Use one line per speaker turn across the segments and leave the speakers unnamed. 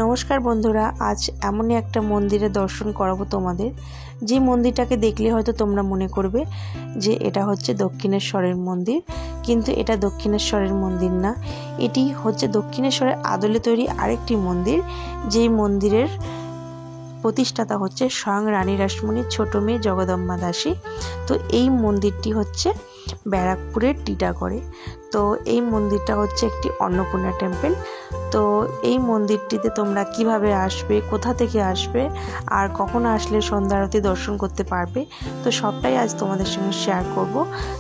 নমস্কার বন্ধুরা, আজ এমনই একটা মন্দিরে দর্শন করাবো তোমাদের, যে মন্দিরটাকে দেখলে হয়তো তোমরা মনে করবে যে এটা হচ্ছে দক্ষিণেশ্বরের মন্দির, কিন্তু এটা দক্ষিণেশ্বরের মন্দির না। এটি হচ্ছে দক্ষিণেশ্বরের আদলে তৈরি আরেকটি মন্দির, যেই মন্দিরের প্রতিষ্ঠাতা হচ্ছে স্বয়ং রানী রাসমণির ছোট মেয়ে জগদম্বা দাসী। তো এই মন্দিরটি হচ্ছে ব্যারাকপুরের টিটাগড়ে। তো এই মন্দিরটা হচ্ছে একটি অন্নপূর্ণা টেম্পল। তো এই মন্দিরটিতে তোমরা কিভাবে আসবে, কোথা থেকে আসবে, আর কখন আসলে সন্ধ্যা আরতি দর্শন করতে পারবে, তো সবটাই আজ তোমাদের সঙ্গে শেয়ার করব।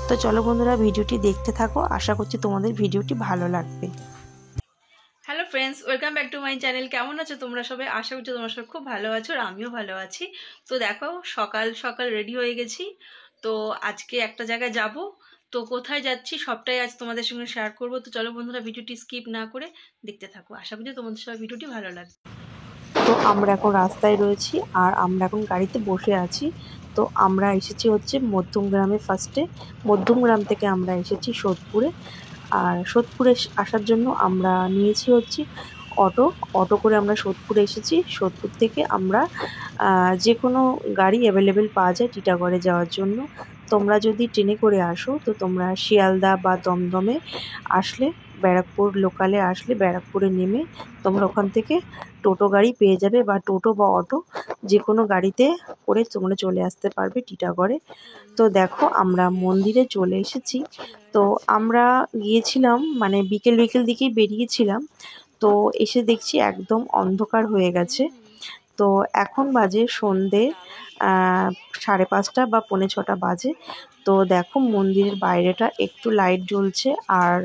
তো চলো বন্ধুরা, ভিডিওটি দেখতে থাকো, আশা করছি তোমাদের ভিডিওটি ভালো লাগবে।
Hello friends, welcome back to my channel. কেমন আছো তোমরা সবাই? আশা করছি তোমরা সবাই খুব ভালো আছো, আর আমিও ভালো আছি। তো দেখো, সকাল সকাল রেডি হয়ে গেছি। তো আজকে একটা জায়গায় যাব। তো কোথায় যাচ্ছি সবটাই আজ তোমাদের সঙ্গে শেয়ার করব। তো চলো বন্ধুরা, ভিডিওটি স্কিপ না করে দেখতে থাকো। আশা করছি তোমাদের সবাই ভিডিওটি ভালো লাগবে।
তো আমরা এখন রাস্তায় রয়েছি, আর আমরা এখন গাড়িতে বসে আছি। তো আমরা এসেছি হচ্ছে মধ্যমগ্রামে। ফার্স্টে মধ্যমগ্রাম থেকে আমরা এসেছি সোদপুরে, আর সোদপুরে আসার জন্য আমরা নিয়েছি হচ্ছে অটো করে আমরা সোদপুরে এসেছি। সোদপুর থেকে আমরা যে কোনো গাড়ি অ্যাভেলেবেল পাওয়া যায় টিটাগড়ে যাওয়ার জন্য। তোমরা যদি ট্রেনে করে আসো তো তোমরা শিয়ালদা বা দমদমে আসলে, ব্যারাকপুর লোকালে আসলে ব্যারাকপুরে নেমে তোমরা ওখান থেকে টোটো গাড়ি পেয়ে যাবে, বা টোটো বা অটো যে কোনো গাড়িতে করে তোমরা চলে আসতে পারবে টিটাগড়ে। তো দেখো, আমরা মন্দিরে চলে এসেছি। তো আমরা গিয়েছিলাম মানে বিকেল দিকেই বেরিয়েছিলাম। তো এসে দেখছি একদম অন্ধকার হয়ে গেছে। তো এখন বাজে সন্ধে 5:30 বা 5:45 বাজে। তো দেখো, মন্দিরের বাইরেটা একটু লাইট জ্বলছে, আর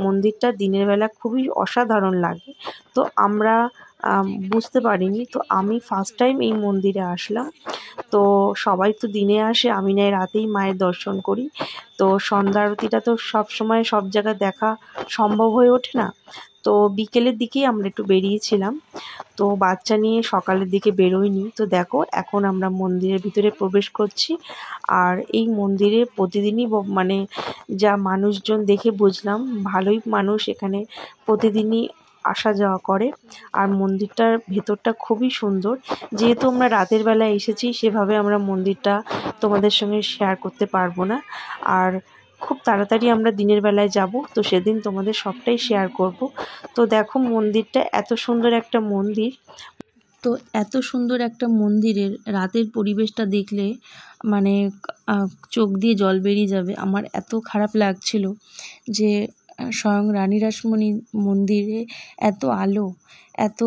মন্দিরটা দিনের বেলা খুবই অসাধারণ লাগে। তো আমরা বুঝতে পারিনি। তো আমি ফার্স্ট টাইম এই মন্দিরে আসলাম। তো সবাই তো দিনে আসে, আমি নাই রাতেই মায়ের দর্শন করি। তো সন্ধ্যা আরতিটা তো সব সময় সব জায়গায় দেখা সম্ভব হয়ে ওঠে না। তো বিকেলের দিকেই আমরা একটু বেরিয়েছিলাম। তো বাচ্চা নিয়ে সকালের দিকে বেরোইনি। তো দেখো, এখন আমরা মন্দিরের ভিতরে প্রবেশ করছি। আর এই মন্দিরে প্রতিদিনই মানে যা মানুষজন দেখে বুঝলাম, ভালোই মানুষ এখানে প্রতিদিনই আসা যাওয়া করে। আর মন্দিরটার ভেতরটা খুবই সুন্দর। যেহেতু আমরা রাতের বেলা এসেছি, সেভাবে আমরা মন্দিরটা তোমাদের সঙ্গে শেয়ার করতে পারবো না। আর খুব তাড়াতাড়ি আমরা দিনের বেলায় যাব, তো সেদিন তোমাদের সবটাই শেয়ার করব। তো দেখো, মন্দিরটা এত সুন্দর একটা মন্দির। তো এত সুন্দর একটা মন্দিরের রাতের পরিবেশটা দেখলে মানে চোখ দিয়ে জল বেরিয়ে যাবে। আমার এত খারাপ লাগছিল যে স্বয়ং রানী রাসমণি মন্দিরে এত আলো, এত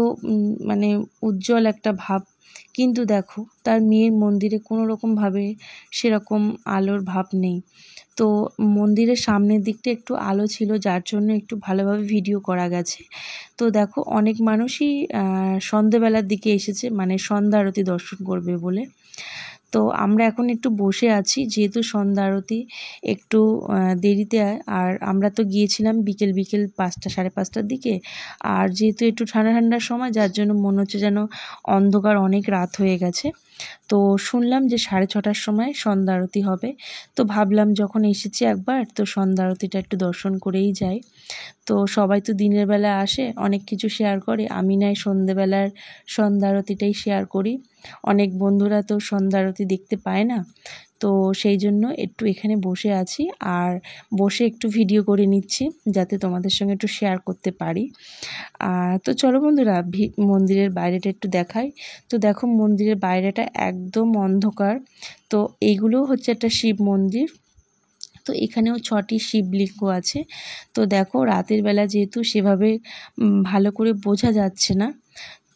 মানে উজ্জ্বল একটা ভাব, কিন্তু দেখো তার মেয়ের মন্দিরে কোনো রকমভাবে সেরকম আলোর ভাব নেই। তো মন্দিরের সামনের দিকটা একটু আলো ছিল, যার জন্য একটু ভালোভাবে ভিডিও করা গেছে। তো দেখো, অনেক মানুষই সন্ধেবেলার দিকে এসেছে, মানে সন্ধ্যা আরতি দর্শন করবে বলে। তো আমরা এখন একটু বসে আছি, যেহেতু সন্ধ্যা আরতি একটু দেরিতে। আর আমরা তো গিয়েছিলাম বিকেল 5টা 5:30টার দিকে। আর যেহেতু একটু ঠান্ডার সময়, যার জন্য মনে হচ্ছে যেন অন্ধকার, অনেক রাত হয়ে গেছে। তো শুনলাম যে 6:30টার সময় সন্ধ্যা আরতি হবে। তো ভাবলাম যখন এসেছি একবার, তো সন্ধ্যা আরতিটা একটু দর্শন করেই যাই। তো সবাই তো দিনের বেলা আসে, অনেক কিছু শেয়ার করে, আমি নাই সন্ধ্যেবেলার সন্ধ্যা আরতিটাই শেয়ার করি। অনেক বন্ধুরা তো সন্ধ্যা আরতি দেখতে পায় না। তো সেই জন্য একটু এখানে বসে আছি, আর বসে একটু ভিডিও করে নিচ্ছি, যাতে তোমাদের সঙ্গে একটু শেয়ার করতে পারি। তো চলো বন্ধুরা, মন্দিরের বাইরেটা একটু দেখাই। তো দেখো, মন্দিরের বাইরেটা একদম অন্ধকার। তো এইগুলোও হচ্ছে একটা শিব মন্দির। তো এখানেও 6টি শিবলিঙ্গ আছে। তো দেখো, রাতের বেলা যেহেতু সেভাবে ভালো করে বোঝা যাচ্ছে না।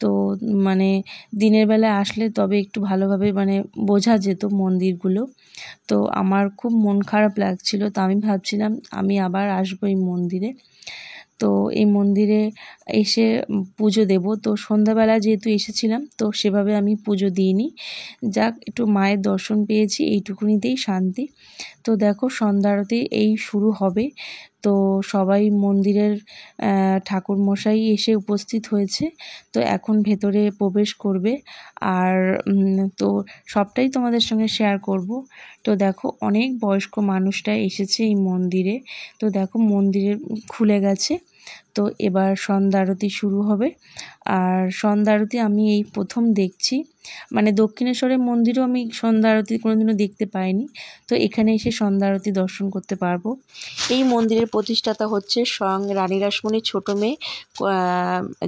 তো মানে দিনের বেলা আসলে তবে একটু ভালোভাবে মানে বোঝা যেত মন্দিরগুলো। তো আমার খুব মন খারাপ লাগছিল। তো আমি ভাবছিলাম আমি আবার আসবো এই মন্দিরে। তো এই মন্দিরে এসে পুজো দেব। তো সন্ধ্যাবেলা যেহেতু এসেছিলাম, তো সেভাবে আমি পুজো দিইনি। যাক, একটু মায়ের দর্শন পেয়েছি, এইটুকুনিতেই শান্তি। তো দেখো, সন্ধ্যা আরতি এই শুরু হবে। তো সবাই মন্দিরের ঠাকুরমশাই এসে উপস্থিত হয়েছে। তো এখন ভেতরে প্রবেশ করবে। আর তো সবটাই তোমাদের সঙ্গে শেয়ার করব। তো দেখো, অনেক বয়স্ক মানুষরা এসেছে এই মন্দিরে। তো দেখো, মন্দিরের খুলে গেছে। তো এবার সন্ধ্যা আরতি শুরু হবে। আর সন্ধ্যা আরতি আমি এই প্রথম দেখছি, মানে দক্ষিণেশ্বরের মন্দিরেও আমি সন্ধ্যা আরতি কোনোদিনও দেখতে পাইনি, তো এখানে এসে সন্ধ্যা আরতি দর্শন করতে পারবো। এই মন্দিরের প্রতিষ্ঠাতা হচ্ছে স্বয়ং রানী রাসমণির ছোট মেয়ে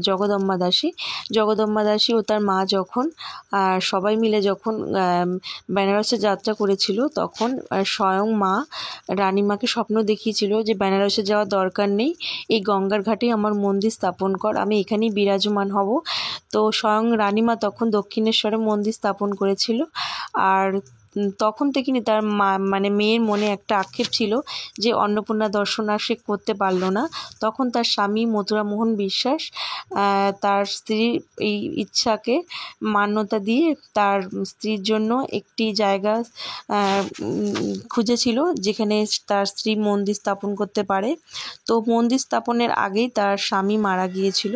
জগদম্বা দাসী। জগদম্বা দাসী ও তার মা যখন সবাই মিলে যখন বেনারসে যাত্রা করেছিল, তখন স্বয়ং মা রানীমাকে স্বপ্ন দেখিয়েছিল যে বেনারসে যাওয়ার দরকার নেই, এই গঙ্গার ঘাটেই আমার মন্দির স্থাপন কর, আমি এখানেই বিরাজমান হব। তো স্বয়ং রানীমা তখন দক্ষিণেশ্বরে মন্দির স্থাপন করেছিল। আর তখন থেকেই তার মা মানে মেয়ের মনে একটা আক্ষেপ ছিল যে অন্নপূর্ণা দর্শন আর সে করতে পারল না। তখন তার স্বামী মথুরামোহন বিশ্বাস তার স্ত্রীর এই ইচ্ছাকে মান্যতা দিয়ে তার স্ত্রীর জন্য একটি জায়গা খুঁজেছিল যেখানে তার স্ত্রী মন্দির স্থাপন করতে পারে। তো মন্দির স্থাপনের আগেই তার স্বামী মারা গিয়েছিল,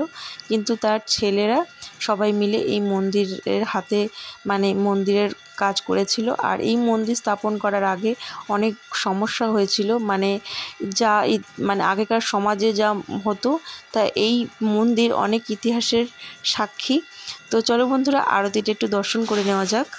কিন্তু তার ছেলেরা সবাই মিলে এই মন্দিরের হাতে মানে মন্দিরের কাজ করেছিল। আর এই মন্দির স্থাপন করার আগে অনেক সমস্যা হয়েছিল, মানে মানে আগেকার সমাজে যা হতো, তা এই মন্দির অনেক ইতিহাসের সাক্ষী। তো চলো বন্ধুরা, আরতিটা একটু দর্শন করে নেওয়া যাক।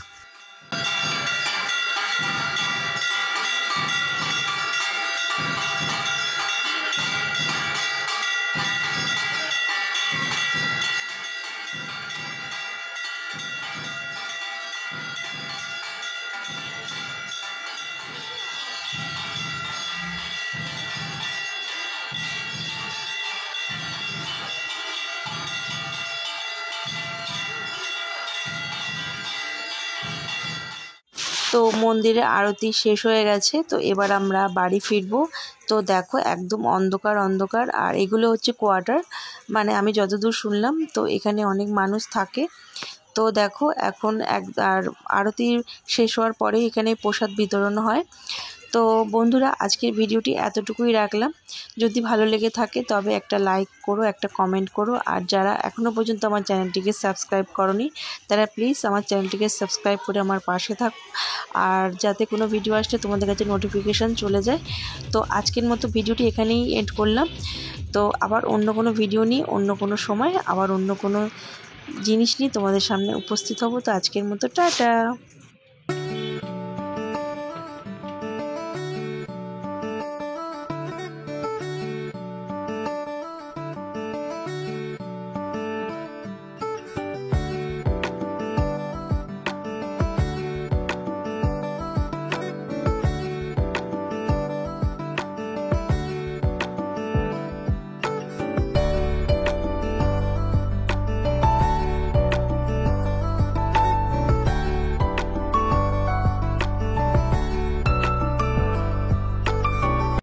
তো মন্দিরে আরতি শেষ হয়ে গেছে, তো এবার আমরা বাড়ি ফিরবো। তো দেখো একদম অন্ধকার অন্ধকার, আর এগুলো হচ্ছে কোয়ার্টার, মানে আমি যতদূর শুনলাম তো এখানে অনেক মানুষ থাকে। তো দেখো এখন আর আরতি শেষ হওয়ার পরে এখানে প্রসাদ বিতরণ হয়। তো বন্ধুরা, আজকের ভিডিওটি এতটুকুই রাখলাম। যদি ভালো লেগে থাকে তবে একটা লাইক করো, একটা কমেন্ট করো, আর যারা এখনও পর্যন্ত আমার চ্যানেলটিকে সাবস্ক্রাইব করোনি তারা প্লিজ আমার চ্যানেলটিকে সাবস্ক্রাইব করে আমার পাশে থাকো, আর যাতে কোনো ভিডিও আসলে তোমাদের কাছে নোটিফিকেশান চলে যায়। তো আজকের মতো ভিডিওটি এখানেই এন্ড করলাম। তো আবার অন্য কোনো ভিডিও নিয়ে অন্য কোনো সময় আবার অন্য কোনো জিনিস নিয়ে তোমাদের সামনে উপস্থিত হব। তো আজকের মতো টাটা।